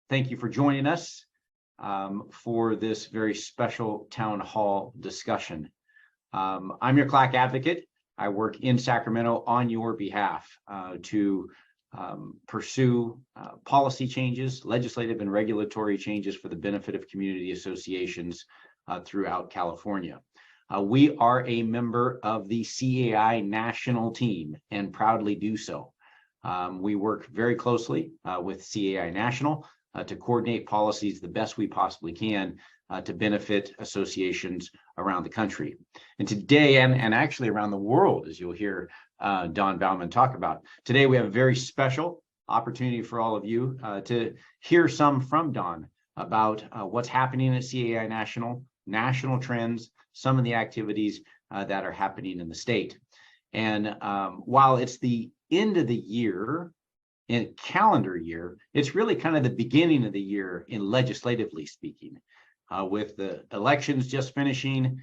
Thank you for joining us for this very special town hall discussion. I'm your CLAC advocate. I work in Sacramento on your behalf to pursue policy changes, legislative and regulatory changes for the benefit of community associations throughout California. We are a member of the CAI-National team and proudly do so. We work very closely with CAI-National to coordinate policies the best we possibly can to benefit associations around the country. And today, and actually around the world, as you'll hear Don Bauman talk about, today we have a very special opportunity for all of you to hear some from Don about what's happening at CAI-National, national trends, some of the activities that are happening in the state. And while it's the end of the year, in calendar year, it's really kind of the beginning of the year in legislatively speaking. With the elections just finishing,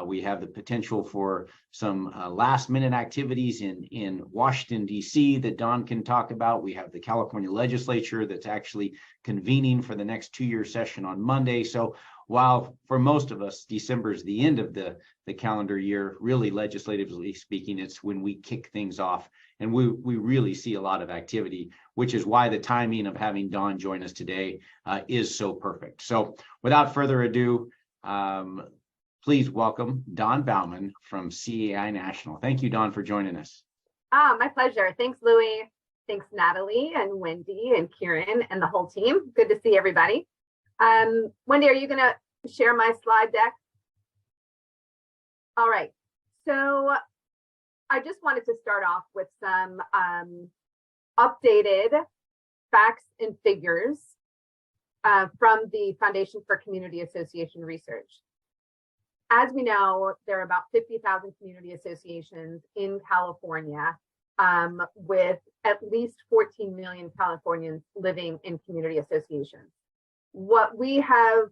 we have the potential for some last minute activities in Washington, D.C. that Don can talk about. We have the California legislature that's actually convening for the next 2-year session on Monday. So while for most of us, December is the end of the calendar year, really legislatively speaking, it's when we kick things off. And we really see a lot of activity, which is why the timing of having Don join us today is so perfect. So without further ado, please welcome Don Bauman from CAI-National. Thank you, Don, for joining us. My pleasure. Thanks, Louie. Thanks, Natalie and Wendy and Kieran and the whole team. Good to see everybody. Wendy, are you going to share my slide deck? All right. So I just wanted to start off with some updated facts and figures from the Foundation for Community Association Research. As we know, there are about 50,000 community associations in California, with at least 14 million Californians living in community associations. What we have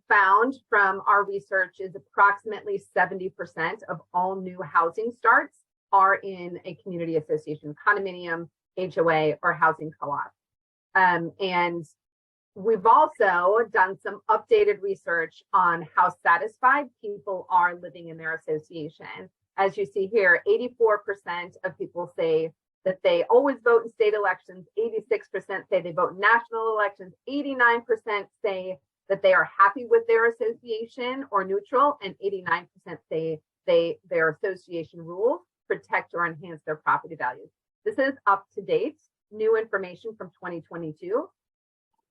found from our research is approximately 70% of all new housing starts are in a community association, condominium, HOA, or housing co-op. And we've also done some updated research on how satisfied people are living in their association. As you see here, 84% of people say that they always vote in state elections, 86% say they vote in national elections, 89% say that they are happy with their association or neutral, and 89% say their association rules protect or enhance their property values. This is up to date, new information from 2022.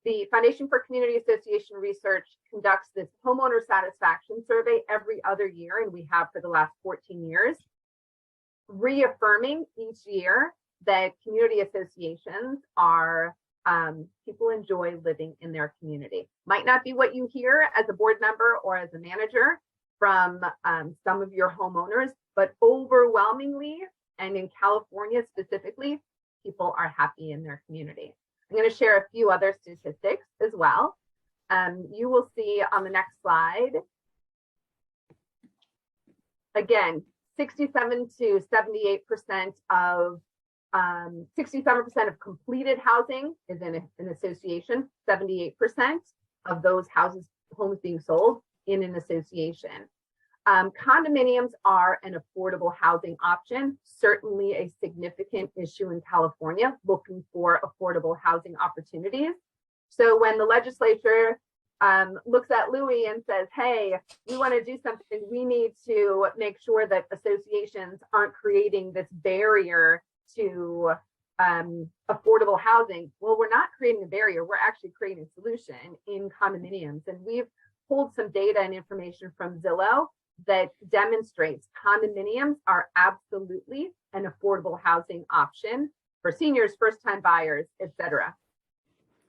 The Foundation for Community Association Research conducts this homeowner satisfaction survey every other year, and we have for the last 14 years, reaffirming each year that community associations are, people enjoy living in their community. Might not be what you hear as a board member or as a manager from some of your homeowners, but overwhelmingly, and in California specifically, people are happy in their community. I'm going to share a few other statistics as well. You will see on the next slide, again, 67 to 78% of 67% of completed housing is in an association, 78% of those homes being sold in an association. Condominiums are an affordable housing option, certainly a significant issue in California, looking for affordable housing opportunities. So when the legislature looks at Louie and says, hey, we want to do something, we need to make sure that associations aren't creating this barrier to affordable housing. Well, we're not creating a barrier, we're actually creating a solution in condominiums. And we've pulled some data and information from Zillow that demonstrates condominiums are absolutely an affordable housing option for seniors, first-time buyers, etc.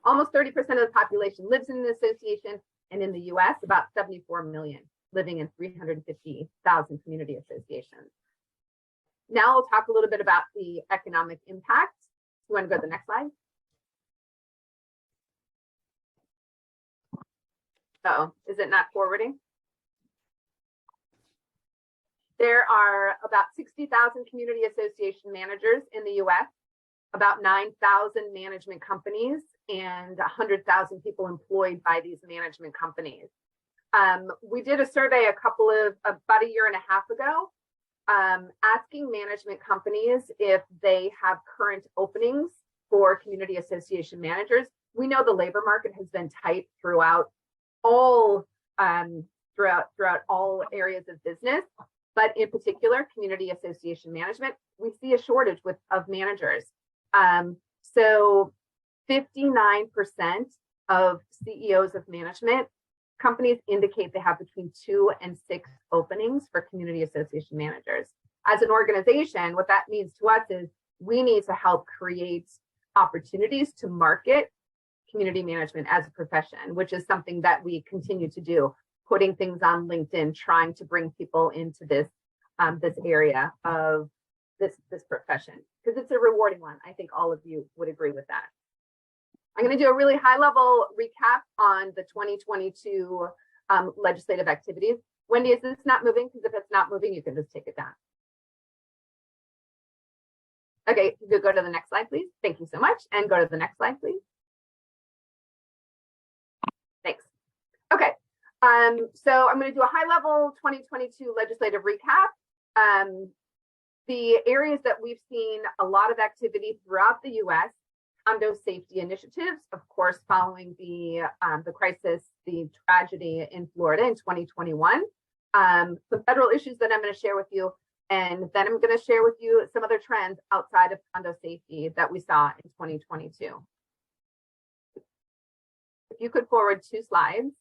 Almost 30% of the population lives in an association, and in the US, about 74 million living in 350,000 community associations. Now I'll talk a little bit about the economic impact. You want to go to the next slide? Oh, is it not forwarding? There are about 60,000 community association managers in the US, about 9,000 management companies, and 100,000 people employed by these management companies. We did a survey about a year and a half ago, asking management companies if they have current openings for community association managers. We know the labor market has been tight throughout all areas of business, but in particular, community association management, we see a shortage of managers. So 59% of CEOs of management companies indicate they have between 2 and 6 openings for community association managers. As an organization, what that means to us is we need to help create opportunities to market community management as a profession, which is something that we continue to do, putting things on LinkedIn, trying to bring people into this area of this profession, because it's a rewarding one. I think all of you would agree with that. I'm going to do a really high level recap on the 2022 legislative activities. Wendy, is this not moving? Because if it's not moving, you can just take it down. Okay, you could go to the next slide, please. Thank you so much. And go to the next slide, please. Thanks. Okay, so I'm going to do a high level 2022 legislative recap. The areas that we've seen a lot of activity throughout the U.S. condo safety initiatives, of course, following the crisis, the tragedy in Florida in 2021. Some federal issues that I'm going to share with you, and then I'm going to share with you some other trends outside of condo safety that we saw in 2022. If you could forward 2 slides.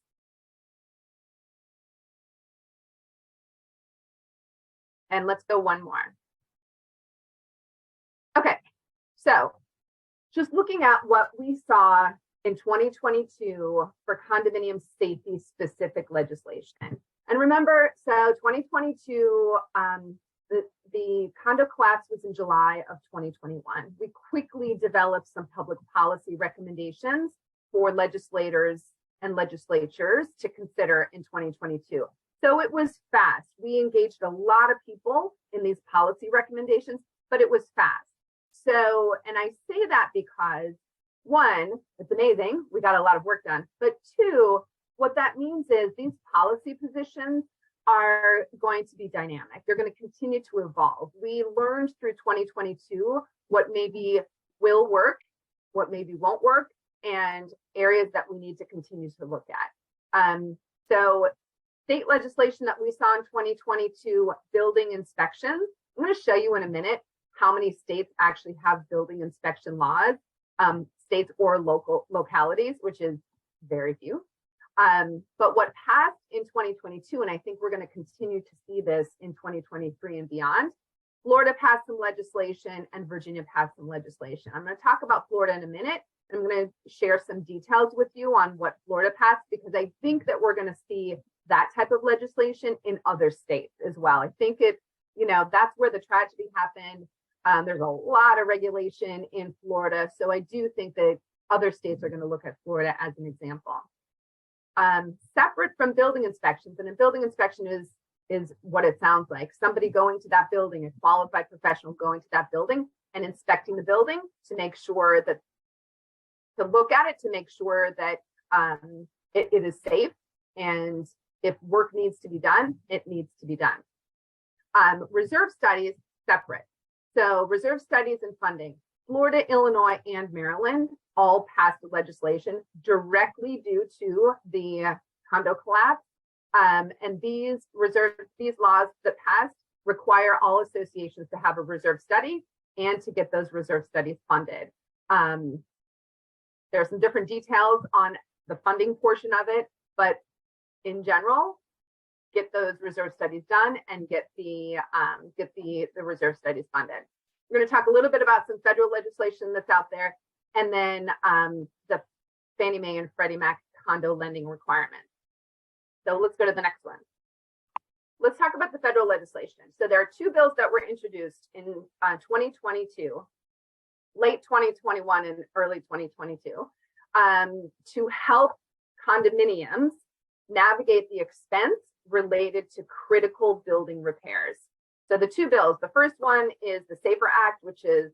And let's go one more. Okay, so just looking at what we saw in 2022 for condominium safety specific legislation. And remember, so 2022, the condo collapse was in July of 2021. We quickly developed some public policy recommendations for legislators and legislatures to consider in 2022. So it was fast. We engaged a lot of people in these policy recommendations, but it was fast. So, and I say that because 1, it's amazing, we got a lot of work done, but 2, what that means is these policy positions are going to be dynamic. They're going to continue to evolve. We learned through 2022 what maybe will work, what maybe won't work, and areas that we need to continue to look at. So state legislation that we saw in 2022, building inspections. I'm going to show you in a minute how many states actually have building inspection laws, states or localities, which is very few. But what passed in 2022, and I think we're going to continue to see this in 2023 and beyond, Florida passed some legislation and Virginia passed some legislation. I'm going to talk about Florida in a minute. I'm going to share some details with you on what Florida passed, because I think that we're going to see that type of legislation in other states as well. I think that's where the tragedy happened. There's a lot of regulation in Florida. So I do think that other states are going to look at Florida as an example. Separate from building inspections, and a building inspection is what it sounds like. Somebody going to that building, a qualified professional going to that building and inspecting the building to make sure that, to look at it, to make sure that it is safe, and if work needs to be done, it needs to be done. Reserve studies, separate. So reserve studies and funding. Florida, Illinois, and Maryland all passed legislation directly due to the condo collapse. And these laws that passed require all associations to have a reserve study and to get those reserve studies funded. There are some different details on the funding portion of it, but in general, get those reserve studies done and get the reserve studies funded. We're going to talk a little bit about some federal legislation that's out there, and then the Fannie Mae and Freddie Mac condo lending requirements. So let's go to the next one. Let's talk about the federal legislation. So there are 2 bills that were introduced in 2022, late 2021 and early 2022, to help condominiums navigate the expense related to critical building repairs. So the 2 bills, the first one is the SAFER Act, which is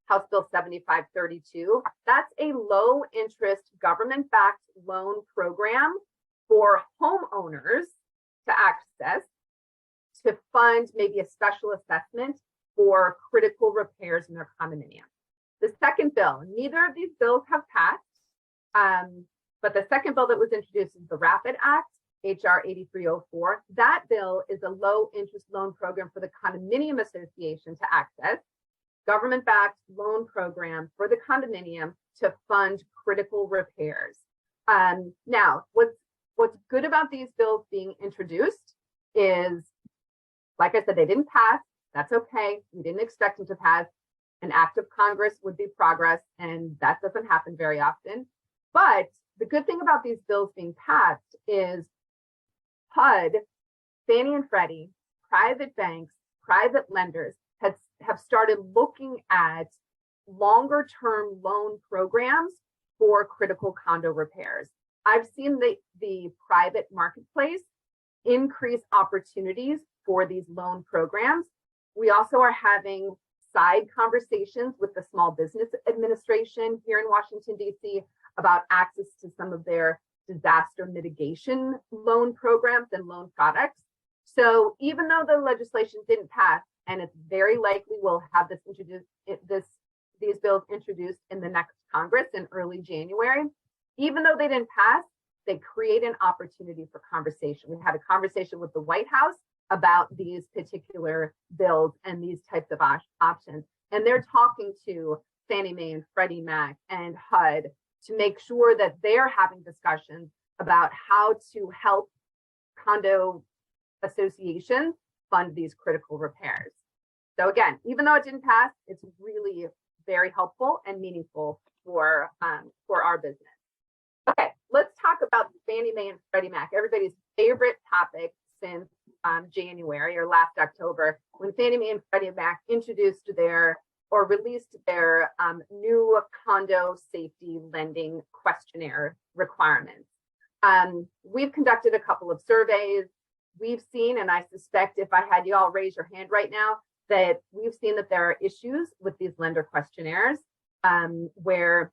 House Bill 7532. That's a low interest government backed loan program for homeowners to access to fund maybe a special assessment for critical repairs in their condominium. The second bill, neither of these bills have passed, but the second bill that was introduced is the RAPID Act, HR 8304. That bill is a low interest loan program for the condominium association to access, government-backed loan program for the condominium to fund critical repairs. Now, what's good about these bills being introduced is, like I said, they didn't pass. That's okay. We didn't expect them to pass. An act of Congress would be progress, and that doesn't happen very often. But the good thing about these bills being passed is HUD, Fannie and Freddie, private banks, private lenders have started looking at longer term loan programs for critical condo repairs. I've seen the private marketplace increase opportunities for these loan programs. We also are having side conversations with the Small Business Administration here in Washington, D.C. about access to some of their disaster mitigation loan programs and loan products. So even though the legislation didn't pass, and it's very likely we'll have these bills introduced in the next Congress in early January, even though they didn't pass, they create an opportunity for conversation. We had a conversation with the White House about these particular bills and these types of options. And they're talking to Fannie Mae and Freddie Mac and HUD to make sure that they're having discussions about how to help condo associations fund these critical repairs. So again, even though it didn't pass, it's really very helpful and meaningful for our business. Okay, let's talk about Fannie Mae and Freddie Mac, everybody's favorite topic since January or last October, when Fannie Mae and Freddie Mac introduced released their new condo safety lending questionnaire requirements. We've conducted a couple of surveys. We've seen, and I suspect if I had you all raise your hand right now, that we've seen that there are issues with these lender questionnaires where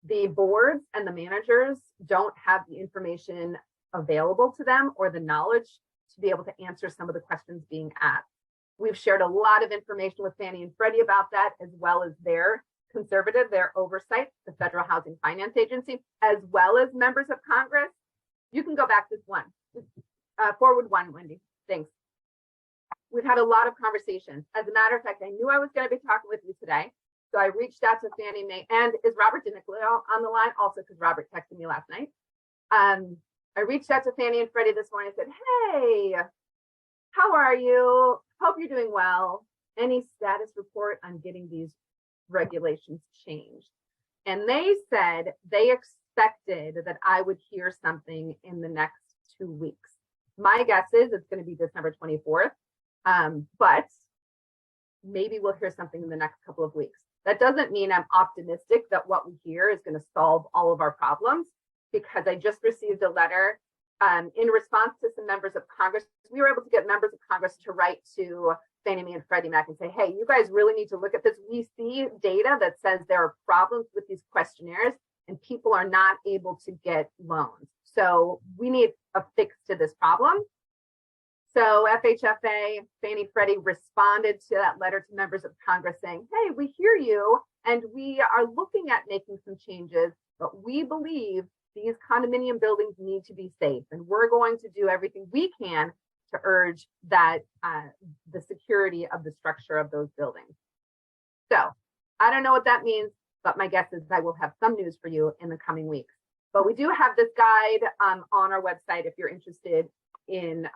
the boards and the managers don't have the information available to them or the knowledge to be able to answer some of the questions being asked. We've shared a lot of information with Fannie and Freddie about that, as well as their oversight, the Federal Housing Finance Agency, as well as members of Congress. You can go back this one. Forward one, Wendy. Thanks. We've had a lot of conversations. As a matter of fact, I knew I was going to be talking with you today. So I reached out to Fannie Mae, and is Robert DiNicolò on the line? Also, because Robert texted me last night. I reached out to Fannie and Freddie this morning and said, hey, how are you? Hope you're doing well. Any status report on getting these regulations changed? And they said they expected that I would hear something in the next 2 weeks. My guess is it's going to be December 24th, but maybe we'll hear something in the next couple of weeks. That doesn't mean I'm optimistic that what we hear is going to solve all of our problems, because I just received a letter in response to some members of Congress. We were able to get members of Congress to write to Fannie Mae and Freddie Mac and say, hey, you guys really need to look at this. We see data that says there are problems with these questionnaires and people are not able to get loans. So we need a fix to this problem. So FHFA, Fannie Freddie responded to that letter to members of Congress saying, hey, we hear you and we are looking at making some changes, but we believe these condominium buildings need to be safe, and we're going to do everything we can to urge that the security of the structure of those buildings. So I don't know what that means, but my guess is I will have some news for you in the coming weeks. But we do have this guide on our website if you're interested in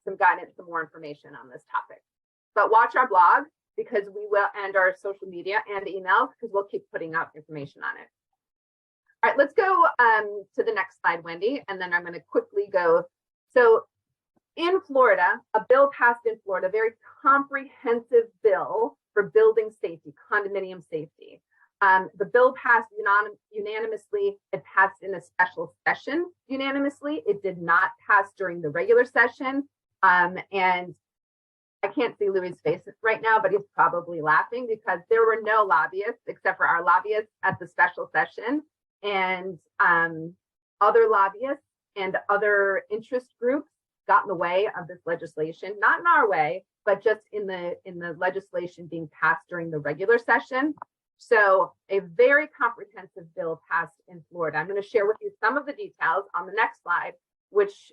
some guidance, some more information on this topic. But watch our blog, because we will, and our social media and emails, because we'll keep putting out information on it. All right, let's go to the next slide, Wendy, and then I'm going to quickly go. So in Florida, a bill passed in Florida, a very comprehensive bill for building safety, condominium safety. The bill passed unanimously. It passed in a special session unanimously. It did not pass during the regular session. And I can't see Louie's face right now, but he's probably laughing because there were no lobbyists except for our lobbyists at the special session, and other lobbyists and other interest groups got in the way of this legislation, not in our way, but just in the legislation being passed during the regular session. So a very comprehensive bill passed in Florida. I'm going to share with you some of the details on the next slide, which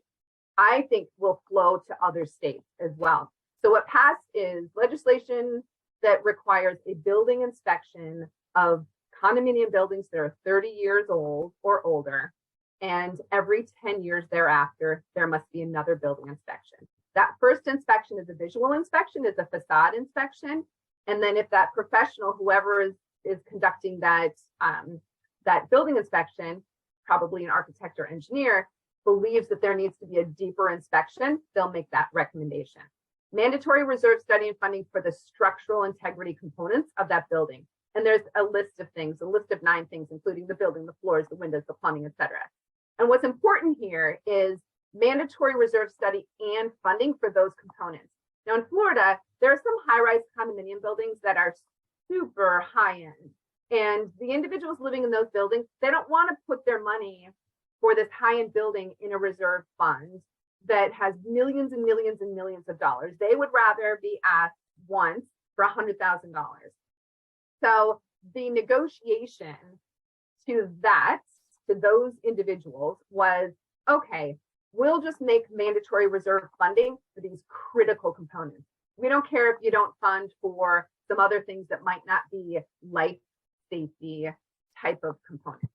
I think will flow to other states as well. So what passed is legislation that requires a building inspection of condominium buildings that are 30 years old or older. And every 10 years thereafter, there must be another building inspection. That first inspection is a visual inspection, is a facade inspection. And then if that professional, whoever is conducting that building inspection, probably an architect or engineer, believes that there needs to be a deeper inspection, they'll make that recommendation. Mandatory reserve study and funding for the structural integrity components of that building. And there's a list of things, a list of 9 things, including the building, the floors, the windows, the plumbing, etc. And what's important here is mandatory reserve study and funding for those components. Now in Florida, there are some high-rise condominium buildings that are super high-end. And the individuals living in those buildings, they don't want to put their money for this high-end building in a reserve fund that has millions and millions and millions of dollars. They would rather be asked once for $100,000. So the negotiation to those individuals was, okay, we'll just make mandatory reserve funding for these critical components. We don't care if you don't fund for some other things that might not be life safety type of components.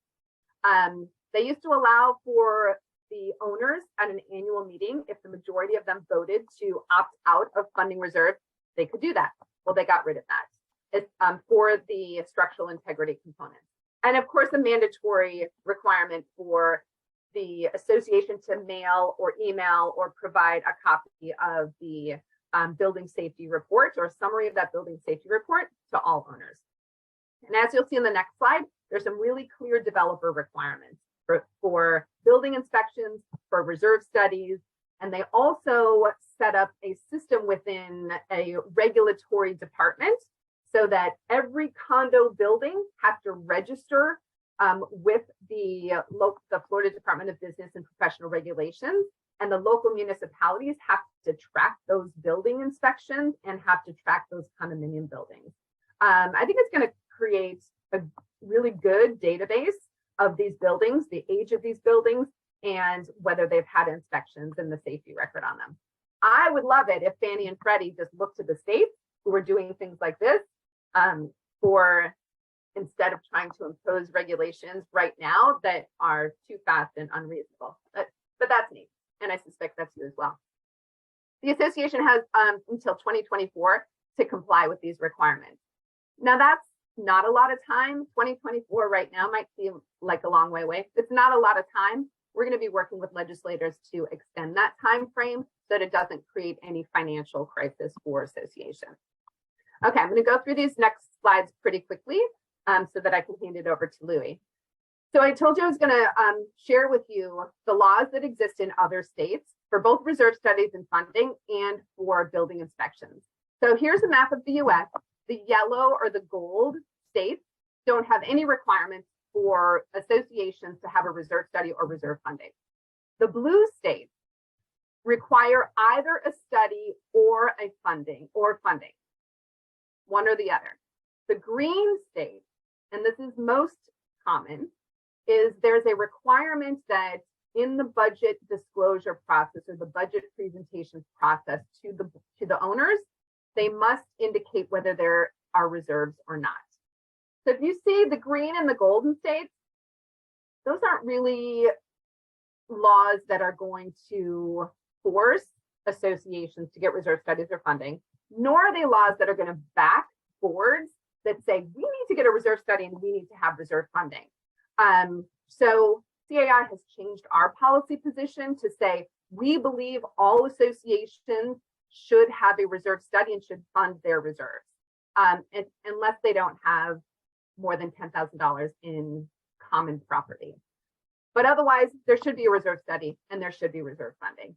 They used to allow for the owners at an annual meeting, if the majority of them voted to opt out of funding reserve, they could do that. Well, they got rid of that. It's for the structural integrity component. And of course, a mandatory requirement for the association to mail or email or provide a copy of the building safety report or summary of that building safety report to all owners. And as you'll see in the next slide, there's some really clear developer requirements for building inspections, for reserve studies, and they also set up a system within a regulatory department so that every condo building has to register with the Florida Department of Business and Professional Regulations, and the local municipalities have to track those building inspections and have to track those condominium buildings. I think it's going to create a really good database of these buildings, the age of these buildings, and whether they've had inspections and the safety record on them. I would love it if Fannie and Freddie just looked to the states who are doing things like this for instead of trying to impose regulations right now that are too fast and unreasonable. But that's me, and I suspect that's you as well. The association has until 2024 to comply with these requirements. Now that's not a lot of time. 2024 right now might seem like a long way away. It's not a lot of time. We're going to be working with legislators to extend that time frame so that it doesn't create any financial crisis for associations. Okay, I'm going to go through these next slides pretty quickly so that I can hand it over to Louie. So I told you I was going to share with you the laws that exist in other states for both reserve studies and funding and for building inspections. So here's a map of the US. The yellow or the gold states don't have any requirements for associations to have a reserve study or reserve funding. The blue states require either a study or a funding, one or the other. The green states, and this is most common, is there's a requirement that in the budget disclosure process or the budget presentation process to the owners, they must indicate whether there are reserves or not. So if you see the green and the golden states, those aren't really laws that are going to force associations to get reserve studies or funding, nor are they laws that are going to back boards that say, we need to get a reserve study and we need to have reserve funding. So CAI has changed our policy position to say, we believe all associations should have a reserve study and should fund their reserves, unless they don't have more than $10,000 in common property. But otherwise, there should be a reserve study and there should be reserve funding.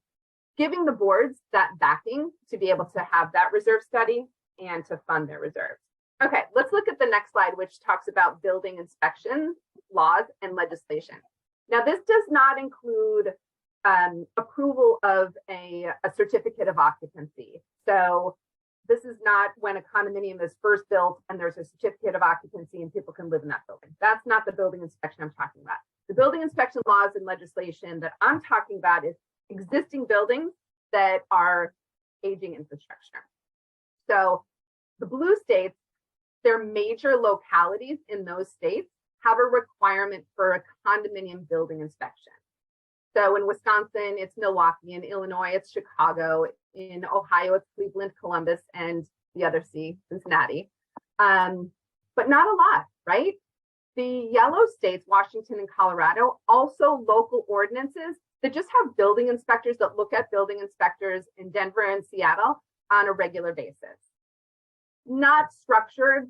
giving the boards that backing to be able to have that reserve study and to fund their reserves. Okay, let's look at the next slide, which talks about building inspection laws and legislation. Now, this does not include approval of a certificate of occupancy. So this is not when a condominium is first built and there's a certificate of occupancy and people can live in that building. That's not the building inspection I'm talking about. The building inspection laws and legislation that I'm talking about is existing buildings that are aging infrastructure. So the blue states, their major localities in those states have a requirement for a condominium building inspection. So in Wisconsin, it's Milwaukee. In Illinois, it's Chicago. In Ohio, it's Cleveland, Columbus, and the other C, Cincinnati. But not a lot, right? The yellow states, Washington and Colorado, also local ordinances that just have building inspectors that look at building inspectors in Denver and Seattle on a regular basis. Not structured,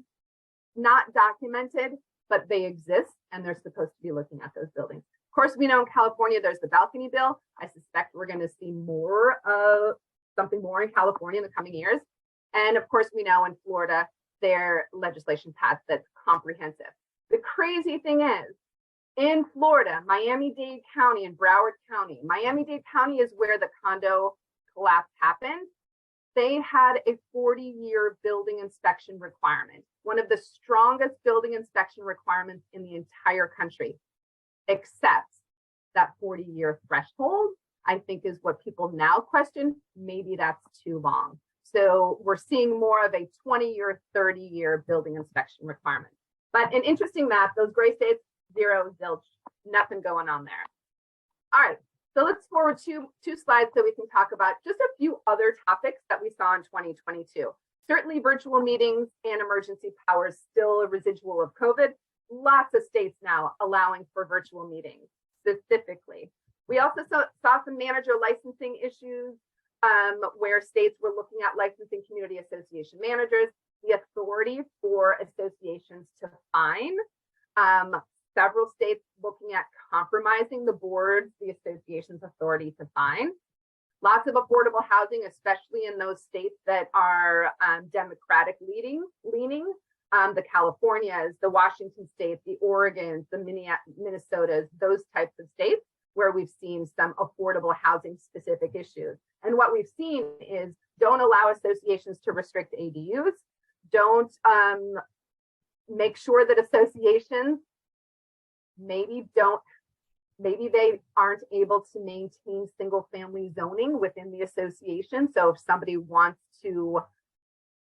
not documented, but they exist and they're supposed to be looking at those buildings. Of course, we know in California, there's the balcony bill. I suspect we're going to see more of something more in California in the coming years. And of course, we know in Florida, their legislation passed that's comprehensive. The crazy thing is, in Florida, Miami-Dade County and Broward County, Miami-Dade County is where the condo collapse happened. They had a 40-year building inspection requirement, one of the strongest building inspection requirements in the entire country, except that 40-year threshold, I think, is what people now question. Maybe that's too long. So we're seeing more of a 20-year, 30-year building inspection requirement. But an interesting map, those gray states, zero, zilch, nothing going on there. All right, so let's forward two slides so we can talk about just a few other topics that we saw in 2022. Certainly virtual meetings and emergency powers still a residual of COVID. Lots of states now allowing for virtual meetings specifically. We also saw some manager licensing issues where states were looking at licensing community association managers, the authority for associations to fine. Several states looking at compromising the board's, the association's authority to fine. Lots of affordable housing, especially in those states that are Democratic leaning. The Californias, the Washington states, the Oregons, the Minnesotas, those types of states where we've seen some affordable housing specific issues. And what we've seen is don't allow associations to restrict ADUs. Don't make sure that associations maybe they aren't able to maintain single family zoning within the association. So if somebody wants to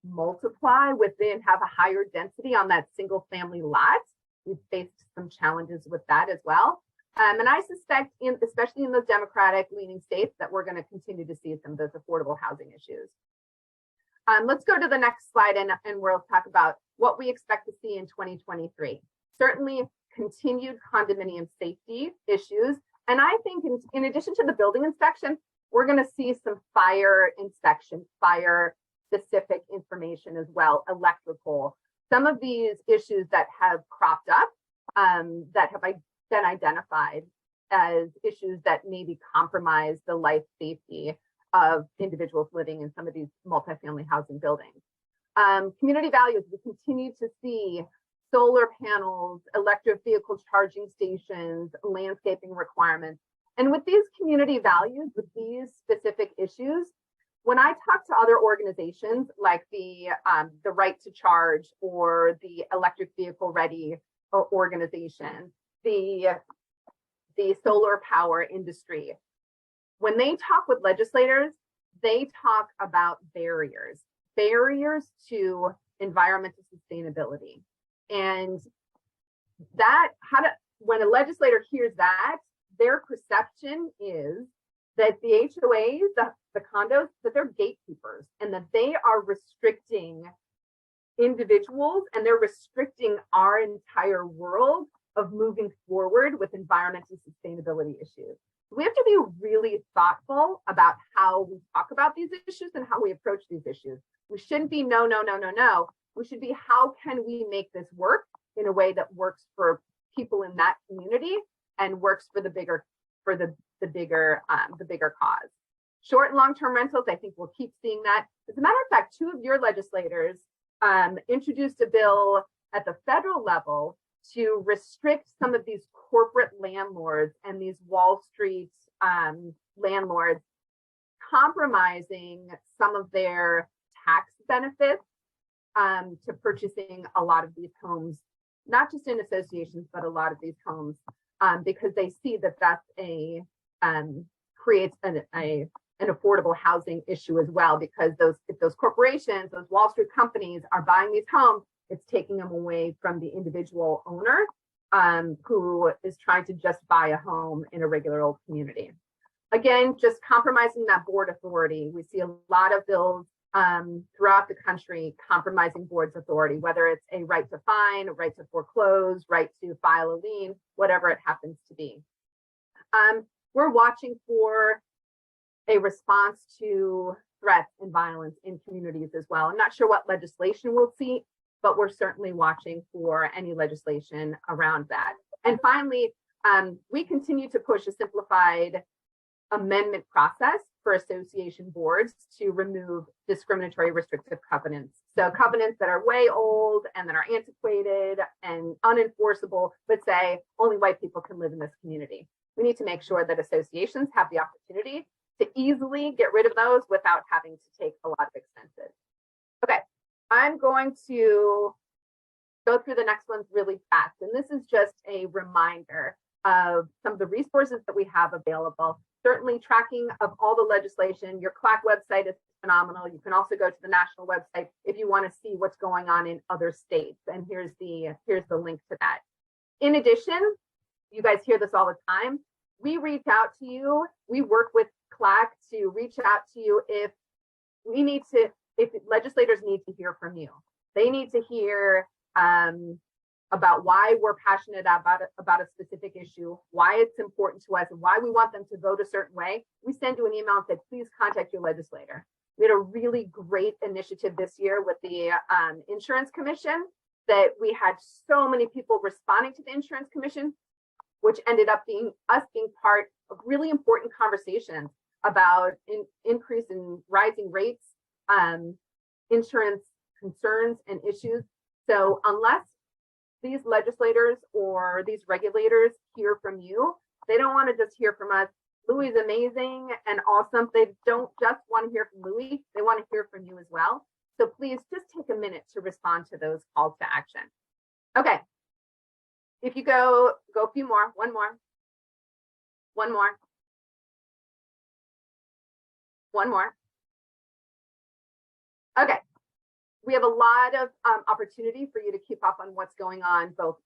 multiply within, have a higher density on that single family lot, we've faced some challenges with that as well. And I suspect, especially in those Democratic leaning states, that we're going to continue to see some of those affordable housing issues. Let's go to the next slide and we'll talk about what we expect to see in 2023. Certainly continued condominium safety issues. And I think in addition to the building inspection, we're going to see some fire inspection, fire specific information as well, electrical. Some of these issues that have cropped up that have been identified as issues that maybe compromise the life safety of individuals living in some of these multifamily housing buildings. Community values, we continue to see solar panels, electric vehicle charging stations, landscaping requirements. And with these community values, with these specific issues, when I talk to other organizations like the Right to Charge or the Electric Vehicle Ready organization, the solar power industry, when they talk with legislators, they talk about barriers to environmental sustainability. And that, when a legislator hears that, their perception is that the HOAs, the condos, that they're gatekeepers and that they are restricting individuals and they're restricting our entire world of moving forward with environmental sustainability issues. We have to be really thoughtful about how we talk about these issues and how we approach these issues. We shouldn't be no. We should be, how can we make this work in a way that works for people in that community and works for the bigger cause. Short and long-term rentals, I think we'll keep seeing that. As a matter of fact, two of your legislators introduced a bill at the federal level to restrict some of these corporate landlords and these Wall Street landlords compromising some of their tax benefits to purchasing a lot of these homes, not just in associations, but a lot of these homes, because they see that that's creates an affordable housing issue as well, because if those corporations, those Wall Street companies are buying these homes, it's taking them away from the individual owner who is trying to just buy a home in a regular old community. Again, just compromising that board authority. We see a lot of bills throughout the country compromising board's authority, whether it's a right to fine, a right to foreclose, right to file a lien, whatever it happens to be. We're watching for a response to threats and violence in communities as well. I'm not sure what legislation we'll see, but we're certainly watching for any legislation around that. And finally, we continue to push a simplified amendment process for association boards to remove discriminatory restrictive covenants. So covenants that are way old and that are antiquated and unenforceable, but say only white people can live in this community. We need to make sure that associations have the opportunity to easily get rid of those without having to take a lot of expenses. Okay, I'm going to go through the next ones really fast. And this is just a reminder of some of the resources that we have available. Certainly tracking of all the legislation. Your CLAC website is phenomenal. You can also go to the national website if you want to see what's going on in other states. And here's the link to that. In addition, you guys hear this all the time. We reach out to you. We work with CLAC to reach out to you if legislators need to hear from you. They need to hear about why we're passionate about a specific issue, why it's important to us, and why we want them to vote a certain way. We send you an email and say, please contact your legislator. We had a really great initiative this year with the Insurance Commission that we had so many people responding to the Insurance Commission, which ended up being part of really important conversations about increase in rising rates, insurance concerns and issues. So unless these legislators or these regulators hear from you, they don't want to just hear from us. Louie is amazing and awesome. They don't just want to hear from Louie, they want to hear from you as well. So please just take a minute to respond to those calls to action. Okay. If you go a few more, one more. Okay. We have a lot of opportunity for you to keep up on what's going on, both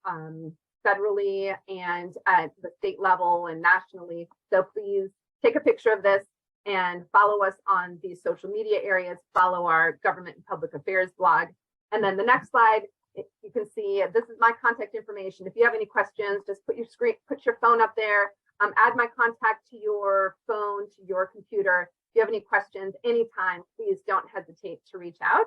federally and at the state level and nationally. So please take a picture of this and follow us on these social media areas, follow our government and public affairs blog. And then the next slide, you can see this is my contact information. If you have any questions, just put your phone up there, add my contact to your phone, to your computer. If you have any questions anytime, please don't hesitate to reach out.